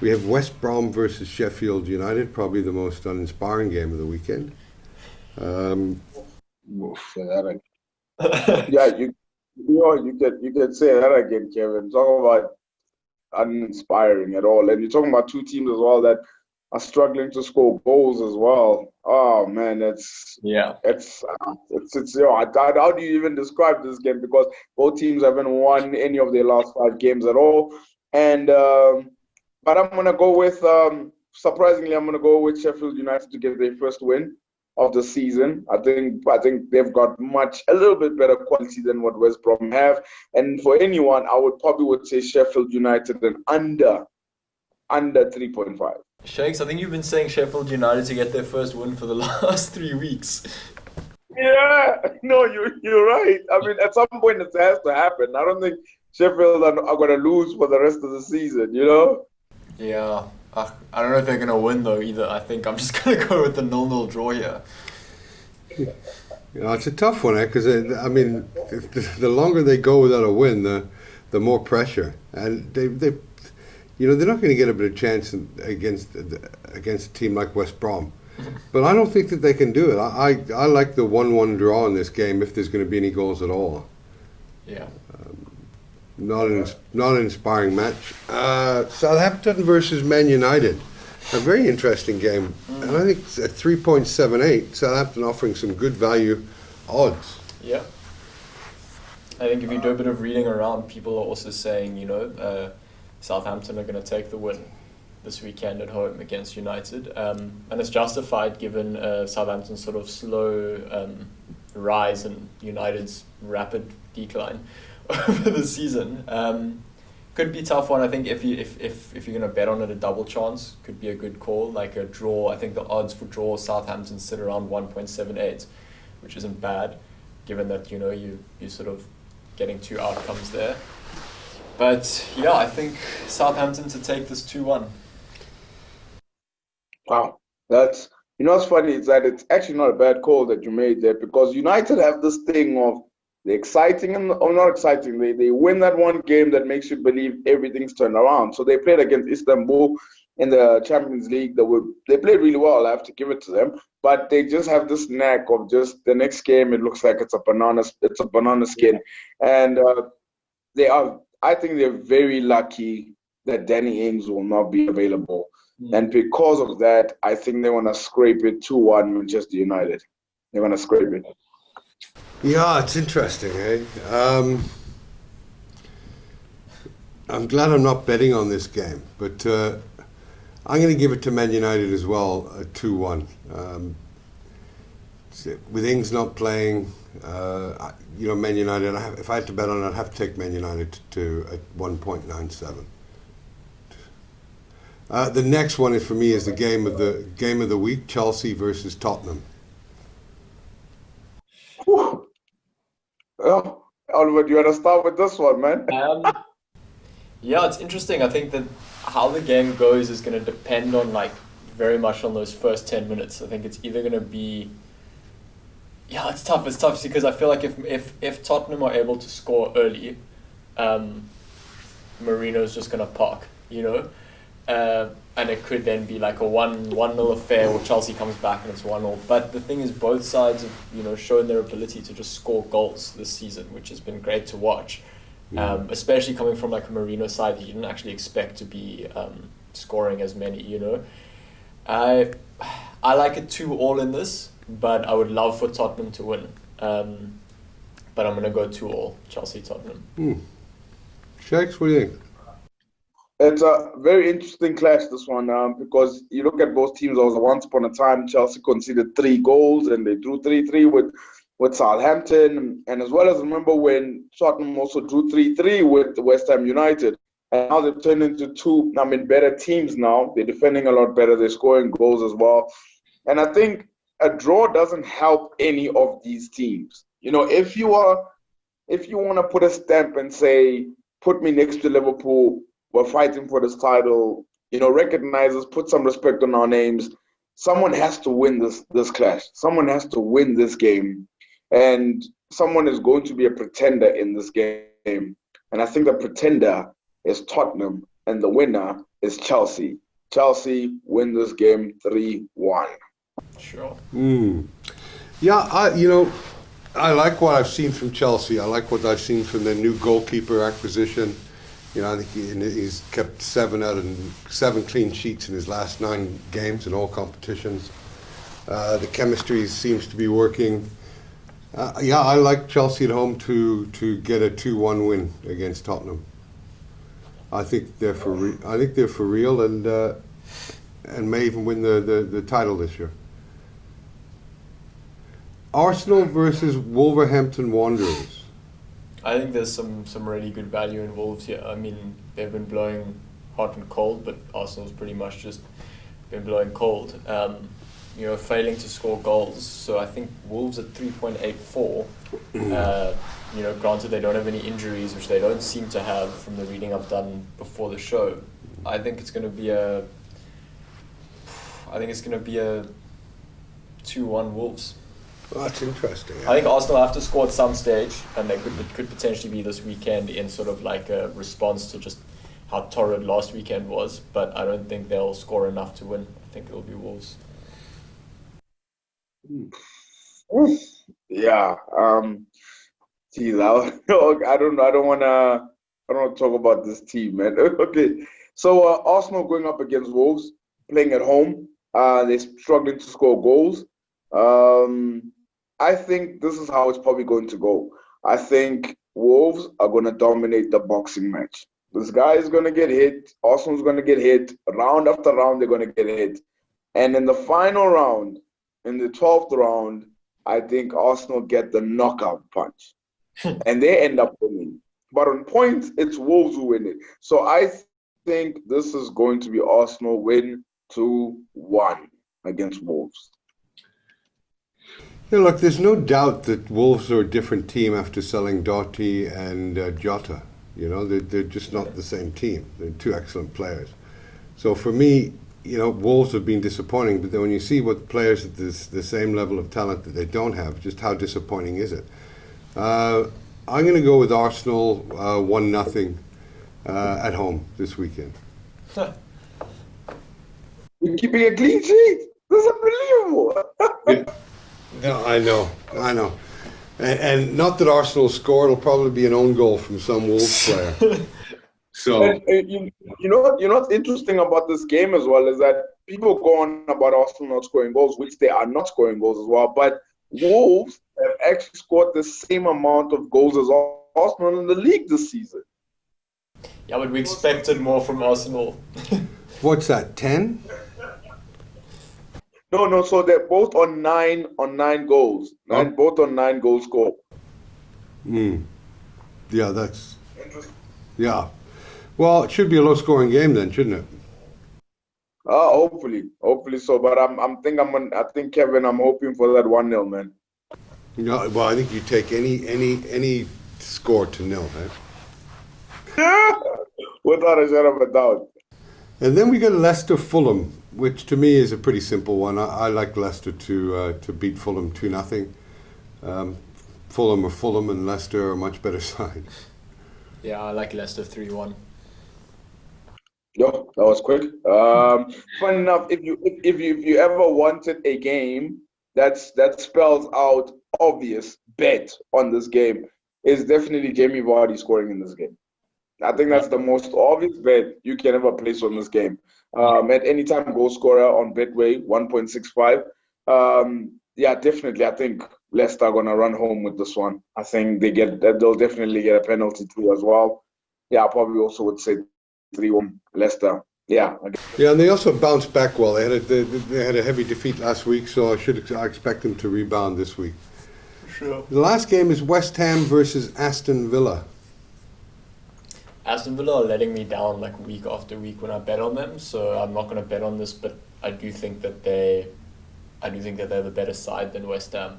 We have West Brom versus Sheffield United, probably the most uninspiring game of the weekend. Oof, yeah, you can say that again, Kevin. Talk about uninspiring at all, and you're talking about two teams as well that are struggling to score goals as well. Oh man, Yeah. it's how do you even describe this game? Because both teams haven't won any of their last 5 games at all, and but I'm gonna go with surprisingly, I'm gonna go with Sheffield United to get their first win of the season. I think they've got a little bit better quality than what West Brom have. And for anyone, I would say Sheffield United and under 3.5. Shakes, I think you've been saying Sheffield United to get their first win for the last 3 weeks. Yeah, no, you're right. I mean, at some point it has to happen. I don't think Sheffield are going to lose for the rest of the season, you know? Yeah. I don't know if they're going to win, though, either. I think I'm just going to go with the 0-0 draw here. It's a tough one, because I mean, the longer they go without a win, the more pressure, and they're not going to get a bit of chance against a team like West Brom. But I don't think that they can do it. I like the 1-1 draw in this game if there's going to be any goals at all. Yeah. Not an inspiring match. Southampton versus Man United. A very interesting game. And I think at 3.78, Southampton offering some good value odds. Yeah. I think if you do a bit of reading around, people are also saying, Southampton are going to take the win this weekend at home against United. And it's justified given Southampton's sort of slow rise and United's rapid decline over the season. Could be a tough one. I think if you're going to bet on it, a double chance could be a good call, like a draw. I think the odds for draw Southampton sit around 1.78, which isn't bad, given that you sort of getting two outcomes there. But yeah, I think Southampton to take this 2-1. Wow. What's funny is that it's actually not a bad call that you made there, because United have this thing of the exciting or not exciting. They win that one game that makes you believe everything's turned around. So they played against Istanbul in the Champions League. They played really well. I have to give it to them. But they just have this knack of just the next game. It looks like it's a banana skin, and I think they're very lucky that Danny Ings will not be available. And because of that, I think they want to scrape it 2-1 Manchester United. They want to scrape it. Yeah, it's interesting, eh? I'm glad I'm not betting on this game, but I'm going to give it to Man United as well, 2-1. With Ings not playing, Man United, if I had to bet on it, I'd have to take Man United at 1.97. The next one for me is the game of the week: Chelsea versus Tottenham. Whew. Well, Oliver, do you want to start with this one, man? Yeah, it's interesting. I think that how the game goes is going to depend on very much on those first 10 minutes. I think it's either going to be it's tough. It's tough because I feel like if Tottenham are able to score early, Marino's just going to park, and it could then be like a 1-0 affair, or Chelsea comes back and it's 1-0. But the thing is, both sides have shown their ability to just score goals this season, which has been great to watch. Especially coming from a Marino side that you didn't actually expect to be scoring as many. I like a 2-2 in this, but I would love for Tottenham to win. But I'm going to go 2-2, Chelsea-Tottenham. Shakes, what do you think? It's a very interesting clash, this one, because you look at both teams. Once upon a time, Chelsea conceded 3 goals and they drew 3-3 with Southampton. And as well as remember when Tottenham also drew 3-3 with West Ham United. And now they've turned into two, better teams now. They're defending a lot better. They're scoring goals as well. And I think a draw doesn't help any of these teams. If you want to put a stamp and say, put me next to Liverpool, we're fighting for this title, recognize us, put some respect on our names. Someone has to win this clash. Someone has to win this game. And someone is going to be a pretender in this game. And I think the pretender is Tottenham, and the winner is Chelsea. Chelsea win this game 3-1. Sure. Yeah, I like what I've seen from Chelsea. I like what I've seen from their new goalkeeper acquisition. I think he's kept 7 clean sheets in his last 9 games in all competitions. The chemistry seems to be working. I like Chelsea at home to get a 2-1 win against Tottenham. I think they're for real and may even win the title this year. Arsenal versus Wolverhampton Wanderers. I think there's some really good value in Wolves here. I mean, they've been blowing hot and cold, but Arsenal's pretty much just been blowing cold. Failing to score goals. So I think Wolves at 3.84. Granted they don't have any injuries, which they don't seem to have from the reading I've done before the show. I think it's going to be a 2-1 Wolves. Well, that's interesting. I think Arsenal have to score at some stage, and it could potentially be this weekend in sort of like a response to just how torrid last weekend was. But I don't think they'll score enough to win. I think it'll be Wolves. Yeah. Geez, I don't want to talk about this team, man. Okay. So Arsenal going up against Wolves, playing at home. They're struggling to score goals. I think this is how it's probably going to go. I think Wolves are going to dominate the boxing match. This guy is going to get hit. Arsenal's going to get hit. Round after round, they're going to get hit. And in the final round, in the 12th round, I think Arsenal get the knockout punch. And they end up winning. But on points, it's Wolves who win it. So I think this is going to be Arsenal win 2-1 against Wolves. Yeah, look, there's no doubt that Wolves are a different team after selling Doughty and Jota. They're just not the same team. They're 2 excellent players. So for me, Wolves have been disappointing, but then when you see what players at the same level of talent that they don't have, just how disappointing is it? I'm going to go with Arsenal 1-0 at home this weekend. You're keeping a clean sheet. This is unbelievable. Yeah. No, I know. And not that Arsenal score, it'll probably be an own goal from some Wolves player. So you know what's interesting about this game as well is that people go on about Arsenal not scoring goals, which they are not scoring goals as well. But Wolves have actually scored the same amount of goals as Arsenal in the league this season. Yeah, but we expected more from Arsenal. What's that? 10? No. So they're both on nine goals. Both on 9 goals scored. Yeah, that's interesting. Yeah. Well, it should be a low-scoring game then, shouldn't it? Hopefully so. But I think Kevin, I'm hoping for that 1-0, man. Well, I think you take any score to 0, eh? Without a shadow of a doubt. And then we got Leicester Fulham, which to me is a pretty simple one. I like Leicester to beat Fulham 2-0. Fulham are Fulham, and Leicester are a much better side. Yeah, I like Leicester 3-1. Yo, that was quick. Fun enough, if you ever wanted a game that spells out obvious bet on this game, is definitely Jamie Vardy scoring in this game. I think that's the most obvious bet you can ever place on this game. At any time goal scorer on Betway 1.65. Yeah, definitely. I think Leicester are gonna run home with this one. I think they'll definitely get a penalty too as well. Yeah, I probably also would say 3-1 Leicester. Yeah. Yeah, and they also bounced back well. They had a heavy defeat last week, so I expect them to rebound this week. Sure. The last game is West Ham versus Aston Villa. Aston Villa are letting me down like week after week when I bet on them, so I'm not going to bet on this. But I do think that they're the better side than West Ham,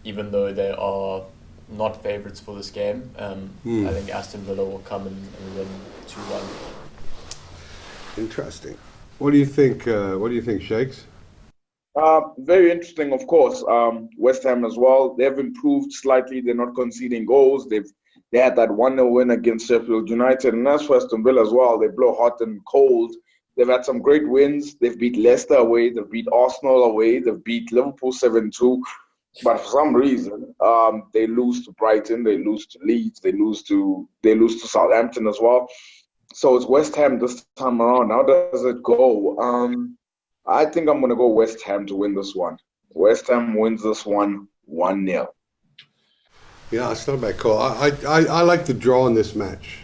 even though they are not favourites for this game. I think Aston Villa will come and win 2-1. Interesting. What do you think? What do you think, Shakes? Very interesting, of course. West Ham as well. They've improved slightly. They're not conceding goals. They had that 1-0 win against Sheffield United, and that's for Aston Villa as well. They blow hot and cold They've had some great wins. They've beat Leicester away. They've beat Arsenal away. They've beat Liverpool 7-2. But for some reason, they lose to Brighton. They lose to Leeds. They lose to Southampton as well. So it's West Ham this time around. How does it go? I think I'm going to go West Ham to win this one. West Ham wins this one 1-0. Yeah, it's not a bad call. I like the draw in this match.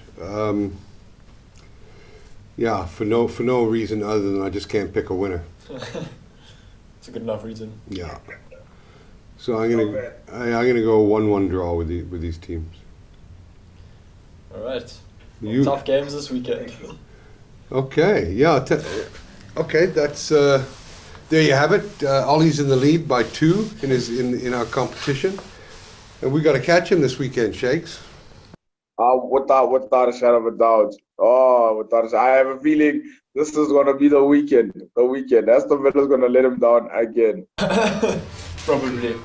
Yeah, for no reason other than I just can't pick a winner. It's a good enough reason. Yeah. So I'm gonna go 1-1 draw with these teams. All right. Tough games this weekend. Okay. Yeah. Okay. That's there. You have it. Ollie's in the lead by 2 in our competition, and we got to catch him this weekend, Shakes. Without a shadow of a doubt. I have a feeling this is going to be the weekend. Aston Villa's going to let him down again. Probably.